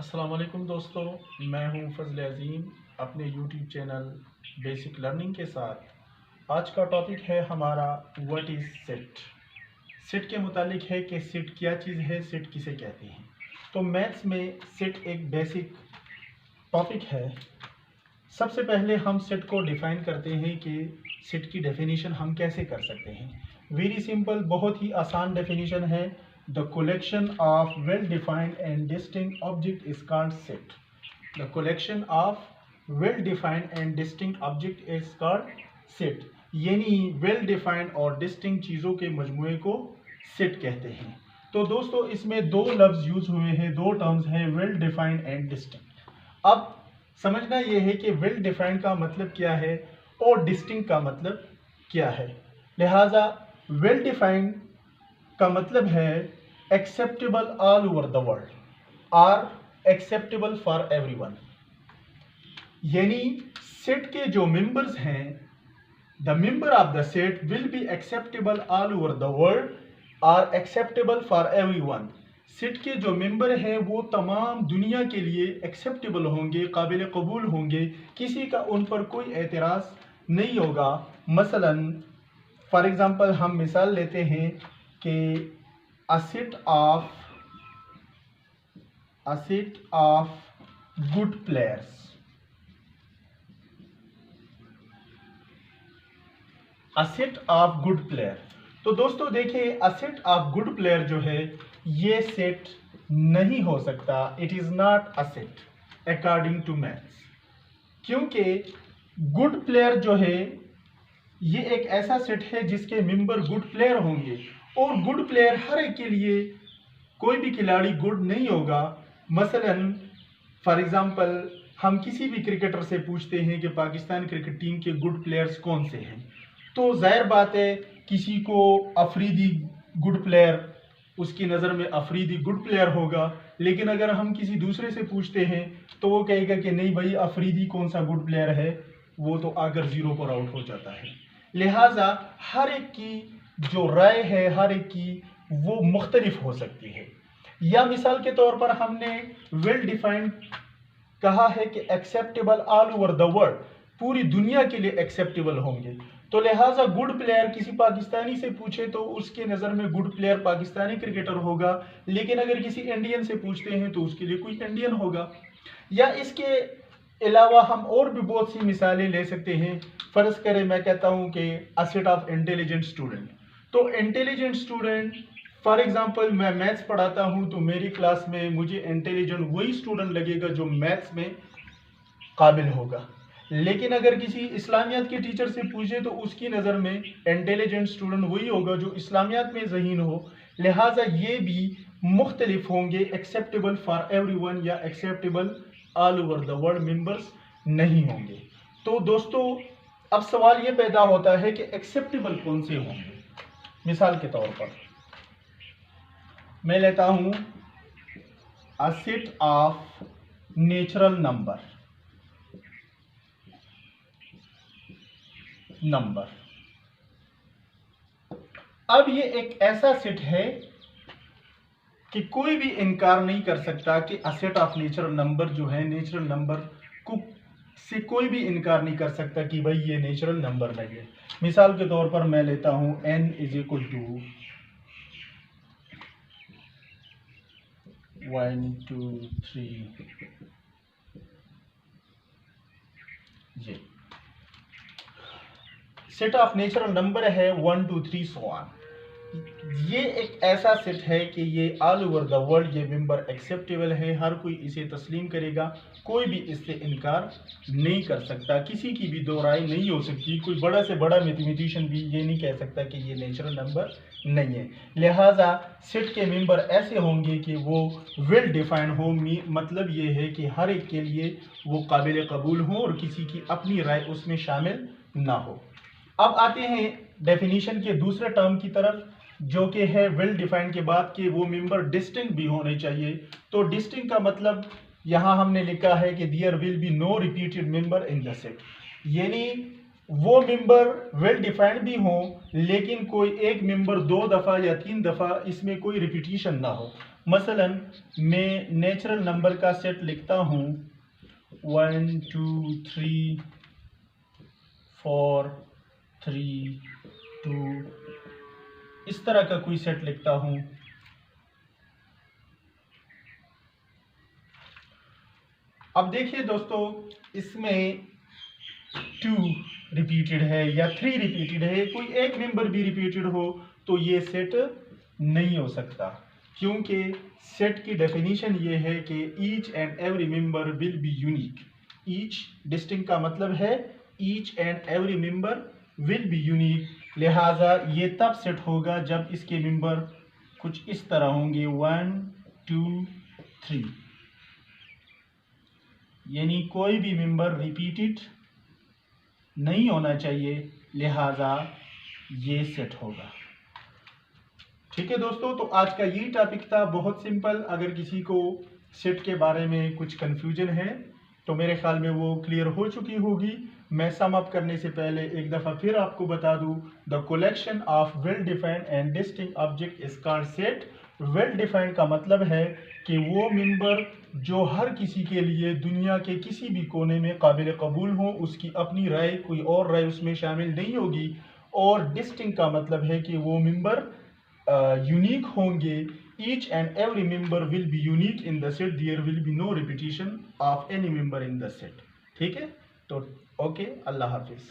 अस्सलाम वालेकुम दोस्तों, मैं हूं फजल अज़ीम अपने यूट्यूब चैनल बेसिक लर्निंग के साथ। आज का टॉपिक है हमारा व्हाट इज़ सेट। सेट के मुतालिक है कि सेट क्या चीज़ है, सेट किसे कहते हैं। तो मैथ्स में सेट एक बेसिक टॉपिक है। सबसे पहले हम सेट को डिफ़ाइन करते हैं कि सेट की डेफिनेशन हम कैसे कर सकते हैं। वेरी सिंपल, बहुत ही आसान डेफिनेशन है। The collection of well-defined and distinct object is called set. The collection of well-defined and distinct object is called set. यानी well-defined और distinct चीज़ों के मजमूए को set कहते हैं। तो दोस्तों इसमें दो लफ्ज़ यूज हुए हैं, दो टर्म्स हैं, well-defined and distinct। अब समझना यह है कि well-defined का मतलब क्या है और distinct का मतलब क्या है। लिहाजा well-defined का मतलब है acceptable all over the world, or acceptable for everyone. यानी सेट के जो मेंबर्स हैं, the member of the set will be acceptable all over the world, or acceptable for everyone. Set के जो मेंबर हैं वो तमाम दुनिया के लिए एक्सेप्टेबल होंगे, काबिल कबूल होंगे, किसी का उन पर कोई एतराज़ नहीं होगा। मसलन फॉर एग्जांपल हम मिसाल लेते हैं कि a set of good players, a set of good player। तो दोस्तों देखिए, a set of good player जो है ये सेट नहीं हो सकता, it is not a set according to maths. क्योंकि गुड प्लेयर जो है ये एक ऐसा सेट है जिसके मेंबर गुड प्लेयर होंगे, और गुड प्लेयर हर एक के लिए कोई भी खिलाड़ी गुड नहीं होगा। मसलन फॉर एग्जांपल हम किसी भी क्रिकेटर से पूछते हैं कि पाकिस्तान क्रिकेट टीम के गुड प्लेयर्स कौन से हैं, तो जाहिर बात है किसी को अफरीदी गुड प्लेयर, उसकी नज़र में अफरीदी गुड प्लेयर होगा। लेकिन अगर हम किसी दूसरे से पूछते हैं तो वो कहेगा कि नहीं भाई, अफरीदी कौन सा गुड प्लेयर है, वो तो आकर ज़ीरो पर आउट हो जाता है। लिहाजा हर एक की जो राय है, हर एक की वो मुख्तलिफ हो सकती है। या मिसाल के तौर पर हमने वेल डिफाइंड कहा है कि acceptable all over the world, पूरी दुनिया के लिए एक्सेप्टेबल होंगे। तो लिहाजा गुड प्लेयर किसी पाकिस्तानी से पूछे तो उसके नज़र में गुड प्लेयर पाकिस्तानी क्रिकेटर होगा, लेकिन अगर किसी इंडियन से पूछते हैं तो उसके लिए कोई इंडियन होगा। या इसके अलावा हम और भी बहुत सी मिसालें ले सकते हैं। फ़र्ज़ करें मैं कहता हूं कि a set of intelligent student. तो इंटेलिजेंट स्टूडेंट फॉर एग्जांपल मैं मैथ्स पढ़ाता हूं तो मेरी क्लास में मुझे इंटेलिजेंट वही स्टूडेंट लगेगा जो मैथ्स में काबिल होगा। लेकिन अगर किसी इस्लामियात के टीचर से पूछे तो उसकी नज़र में इंटेलिजेंट स्टूडेंट वही होगा जो इस्लामियात में ज़हीन हो। लिहाजा ये भी मुख्तलिफ होंगे, एक्सेप्टेबल फॉर एवरीवन या acceptable all over the world members नहीं होंगे। तो दोस्तों अब सवाल ये पैदा होता है कि एक्सेप्टेबल कौन से होंगे। मिसाल के तौर पर मैं लेता हूं a set of natural number. अब ये एक ऐसा सेट है कि कोई भी इनकार नहीं कर सकता कि a set of natural number जो है, नेचुरल नंबर को से कोई भी इनकार नहीं कर सकता कि भाई ये नेचुरल नंबर नहीं है। मिसाल के तौर पर मैं लेता हूं n इज इक्वल टू 1 2 3, ये सेट ऑफ नेचुरल नंबर है 1 2 3 सो ऑन। ये एक ऐसा सेट है कि ये ऑल ओवर द वर्ल्ड ये मेंबर एक्सेप्टेबल है, हर कोई इसे तस्लीम करेगा, कोई भी इससे इनकार नहीं कर सकता, किसी की भी दो राय नहीं हो सकती। कोई बड़ा से बड़ा मैथमेटिशियन भी ये नहीं कह सकता कि ये नेचुरल नंबर नहीं है। लिहाजा सेट के मेंबर ऐसे होंगे कि वो वेल डिफाइंड हो, मतलब ये है कि हर एक के लिए वो काबिल कबूल हो और किसी की अपनी राय उसमें शामिल ना हो। अब आते हैं डेफिनेशन के दूसरे टर्म की तरफ, जो कि है वेल डिफाइंड के बाद कि वो मेंबर डिस्टिंक्ट भी होने चाहिए। तो डिस्टिंक्ट का मतलब यहां हमने लिखा है कि there will be no repeated member in the set, यानी वो मेंबर वेल डिफाइंड भी हो लेकिन कोई एक मेंबर 2 दफ़ा या 3 दफ़ा इसमें कोई रिपीटिशन ना हो। मसलन मैं नेचुरल नंबर का सेट लिखता हूँ 1 2 3 4 3 2, इस तरह का कोई सेट लिखता हूँ। अब देखिए दोस्तों, इसमें 2 रिपीटेड है या 3 रिपीटेड है, कोई एक नंबर भी रिपीटेड हो तो ये सेट नहीं हो सकता, क्योंकि सेट की डेफिनेशन ये है कि each and every member will be unique. Each distinct का मतलब है each and every member will be unique, लिहाजा ये तब सेट होगा जब इसके मेंबर कुछ इस तरह होंगे 1 2 3, यानी कोई भी मेंबर रिपीटेड नहीं होना चाहिए, लिहाजा ये सेट होगा। ठीक है दोस्तों, तो आज का ये टॉपिक था, बहुत सिंपल। अगर किसी को सेट के बारे में कुछ कंफ्यूजन है तो मेरे ख्याल में वो क्लियर हो चुकी होगी। मैं सम अप करने से पहले एक दफ़ा फिर आपको बता दूं, the collection of well defined and distinct object is called set. Well defined का मतलब है कि वो मेंबर जो हर किसी के लिए दुनिया के किसी भी कोने में काबिल कबूल हो, उसकी अपनी राय, कोई और राय उसमें शामिल नहीं होगी। और डिस्टिंक्ट का मतलब है कि वो मेंबर यूनिक होंगे। Each and every member will be unique in the set, there will be no repetition of any member in the set. ठीक है, तो ओके, अल्लाह हाफिज़।